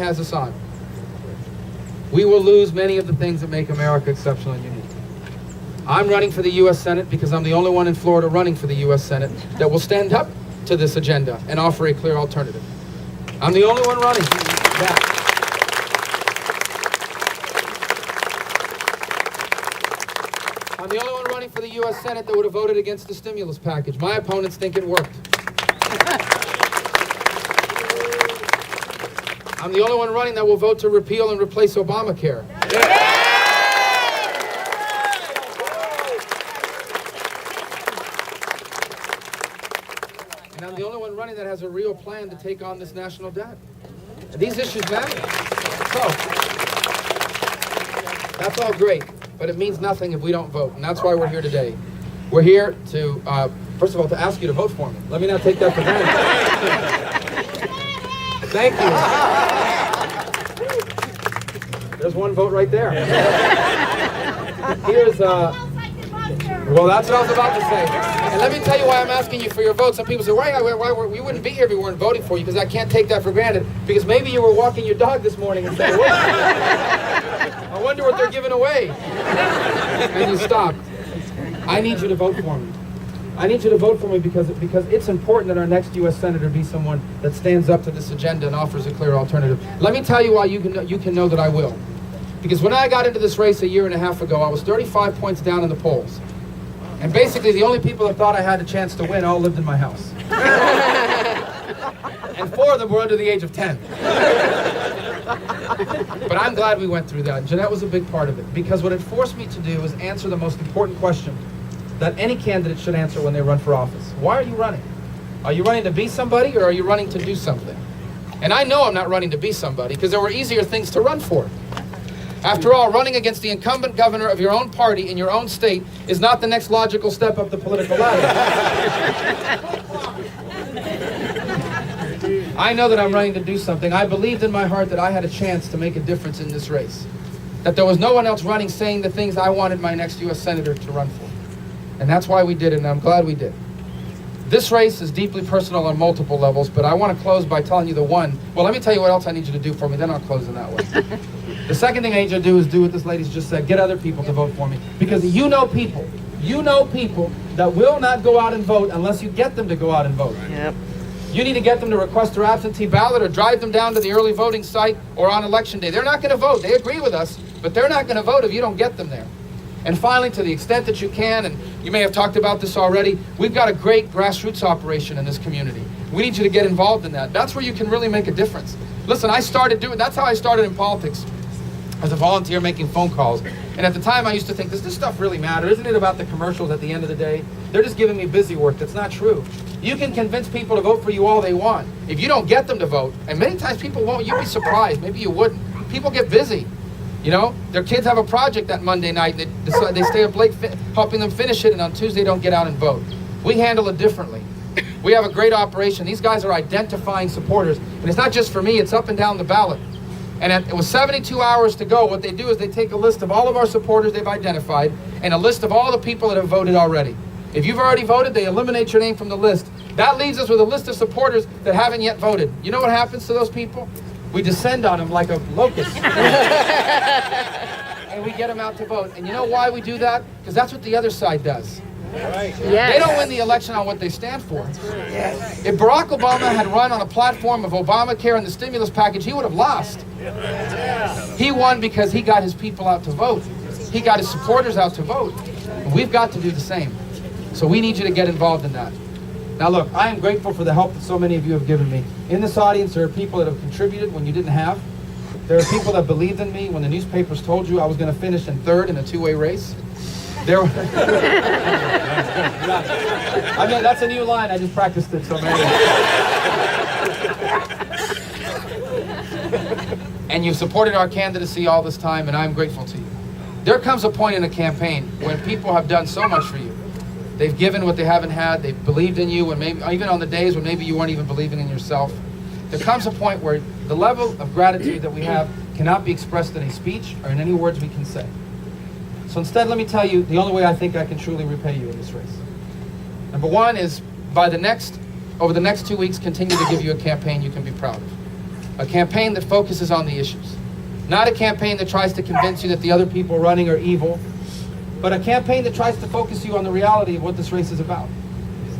has us on. We will lose many of the things that make America exceptional and unique. I'm running for the U.S. Senate because I'm the only one in Florida running for the U.S. Senate that will stand up to this agenda and offer a clear alternative. I'm the only one running that. I'm the only one running for the U.S. Senate that would have voted against the stimulus package. My opponents think it worked. I'm the only one running that will vote to repeal and replace Obamacare. And I'm the only one running that has a real plan to take on this national debt. These issues matter. So, that's all great, but it means nothing if we don't vote, and that's why we're here today. We're here to, first of all, to ask you to vote for me. Let me not take that for granted. Thank you. There's one vote right there. Here's, well, that's what I was about to say. And let me tell you why I'm asking you for your vote. Some people say, why we wouldn't be here if we weren't voting for you, because I can't take that for granted. Because maybe you were walking your dog this morning and said, I wonder what they're giving away. And you stopped. I need you to vote for me. I need you to vote for me because it's important that our next U.S. Senator be someone that stands up to this agenda and offers a clear alternative. Let me tell you why you can know that I will. Because when I got into this race a year and a half ago, I was 35 points down in the polls. And basically the only people that thought I had a chance to win all lived in my house. And 4 of them were under the age of 10. But I'm glad we went through that. And Jeanette was a big part of it. Because what it forced me to do is answer the most important question that any candidate should answer when they run for office. Why are you running? Are you running to be somebody, or are you running to do something? And I know I'm not running to be somebody, because there were easier things to run for. After all, running against the incumbent governor of your own party in your own state is not the next logical step up the political ladder. I know that I'm running to do something. I believed in my heart that I had a chance to make a difference in this race. That there was no one else running saying the things I wanted my next U.S. Senator to run for. And that's why we did it, and I'm glad we did. This race is deeply personal on multiple levels, but I want to close by telling you the one. Well, let me tell you what else I need you to do for me, then I'll close in that way. The second thing I need you to do is do what this lady's just said. Get other people to vote for me. Because you know people that will not go out and vote unless you get them to go out and vote. Yep. You need to get them to request their absentee ballot or drive them down to the early voting site or on election day. They're not going to vote. They agree with us, but they're not going to vote if you don't get them there. And finally, to the extent that you can, and you may have talked about this already, we've got a great grassroots operation in this community. We need you to get involved in that. That's where you can really make a difference. Listen, that's how I started in politics, as a volunteer making phone calls. And at the time I used to think, does this stuff really matter? Isn't it about the commercials at the end of the day? They're just giving me busy work. That's not true. You can convince people to vote for you all they want. If you don't get them to vote, and many times people won't, you'd be surprised, maybe you wouldn't. People get busy. You know, their kids have a project that Monday night, they decide they stay up late helping them finish it, and on Tuesday don't get out and vote. We handle it differently. We have a great operation. These guys are identifying supporters, and it's not just for me, it's up and down the ballot. And it was 72 hours to go. What they do is they take a list of all of our supporters they've identified and a list of all the people that have voted already. If you've already voted, they eliminate your name from the list. That leaves us with a list of supporters that haven't yet voted. You know what happens to those people? We descend on them like a locust. And we get them out to vote. And you know why we do that? Because that's what the other side does. Yes. They don't win the election on what they stand for. Yes. If Barack Obama had run on a platform of Obamacare and the stimulus package, he would have lost. Yes. He won because he got his people out to vote. He got his supporters out to vote. And we've got to do the same. So we need you to get involved in that. Now look, I am grateful for the help that so many of you have given me. In this audience, there are people that have contributed when you didn't have. There are people that believed in me when the newspapers told you I was going to finish in third in a two-way race. There were I mean, that's a new line. I just practiced it so many. And you've supported our candidacy all this time, and I'm grateful to you. There comes a point in a campaign when people have done so much for you. They've given what they haven't had. They've believed in you, and maybe even on the days when maybe you weren't even believing in yourself. There comes a point where the level of gratitude that we have cannot be expressed in a speech or in any words we can say. So instead, let me tell you the only way I think I can truly repay you in this race. Number one is over the next 2 weeks, continue to give you a campaign you can be proud of. A campaign that focuses on the issues. Not a campaign that tries to convince you that the other people running are evil, but a campaign that tries to focus you on the reality of what this race is about.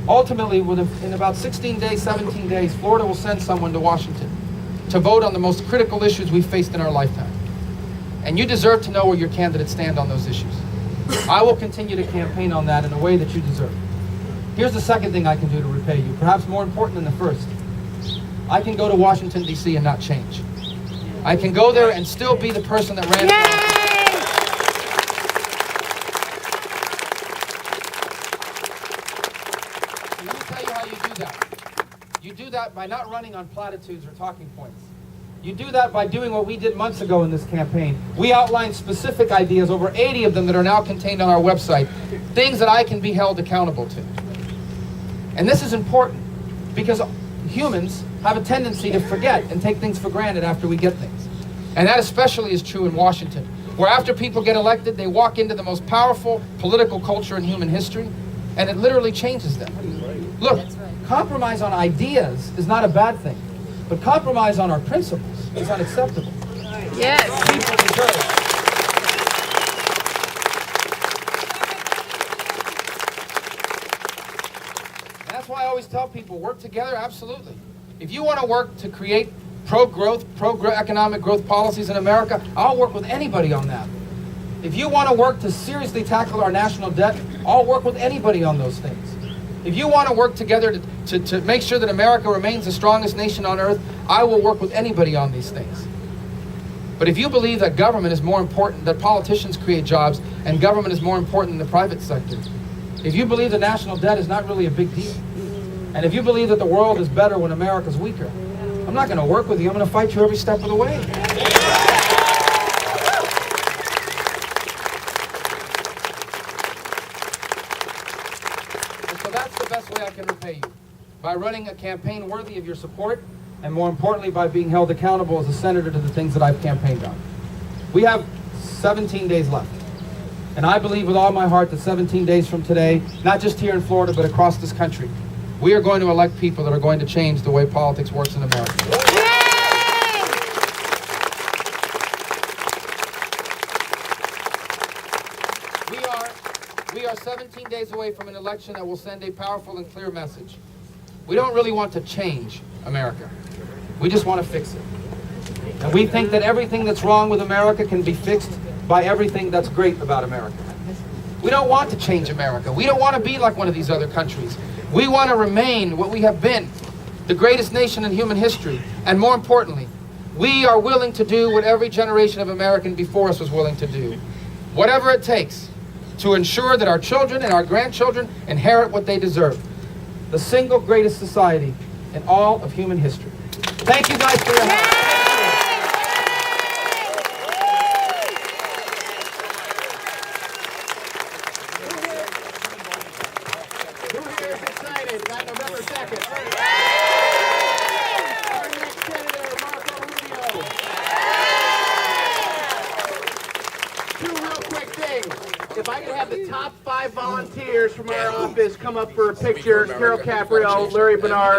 Ultimately, in about 16 days, 17 days, Florida will send someone to Washington to vote on the most critical issues we've faced in our lifetime. And you deserve to know where your candidates stand on those issues. I will continue to campaign on that in a way that you deserve. Here's the second thing I can do to repay you, perhaps more important than the first. I can go to Washington, D.C. and not change. I can go there and still be the person that ran. Let me tell you how you do that. You do that by not running on platitudes or talking points. You do that by doing what we did months ago in this campaign. We outlined specific ideas, over 80 of them that are now contained on our website, things that I can be held accountable to. And this is important because humans have a tendency to forget and take things for granted after we get things. And that especially is true in Washington, where after people get elected, they walk into the most powerful political culture in human history, and it literally changes them. Look, compromise on ideas is not a bad thing, but compromise on our principles is unacceptable. Yes. People deserve. That's why I always tell people, work together, absolutely. If you want to work to create pro-growth, economic growth policies in America, I'll work with anybody on that. If you want to work to seriously tackle our national debt, I'll work with anybody on those things. If you want to work together to make sure that America remains the strongest nation on earth, I will work with anybody on these things. But if you believe that government is more important, that politicians create jobs, and government is more important than the private sector, if you believe the national debt is not really a big deal, and if you believe that the world is better when America's weaker, I'm not going to work with you. I'm going to fight you every step of the way. And so that's the best way I can repay you. By running a campaign worthy of your support, and more importantly, by being held accountable as a senator to the things that I've campaigned on. We have 17 days left. And I believe with all my heart that 17 days from today, not just here in Florida, but across this country, we are going to elect people that are going to change the way politics works in America. We are 17 days away from an election that will send a powerful and clear message. We don't really want to change America. We just want to fix it. And we think that everything that's wrong with America can be fixed by everything that's great about America. We don't want to change America. We don't want to be like one of these other countries. We want to remain what we have been, the greatest nation in human history. And more importantly, we are willing to do what every generation of American before us was willing to do. Whatever it takes to ensure that our children and our grandchildren inherit what they deserve. The single greatest society in all of human history. Thank you guys for your help. Who here is excited about November 2nd? Our next senator, Marco Rubio. Two real quick things. If I could have the top 5 volunteers from our office come up for a picture, Carol Caprio, Larry Bernard.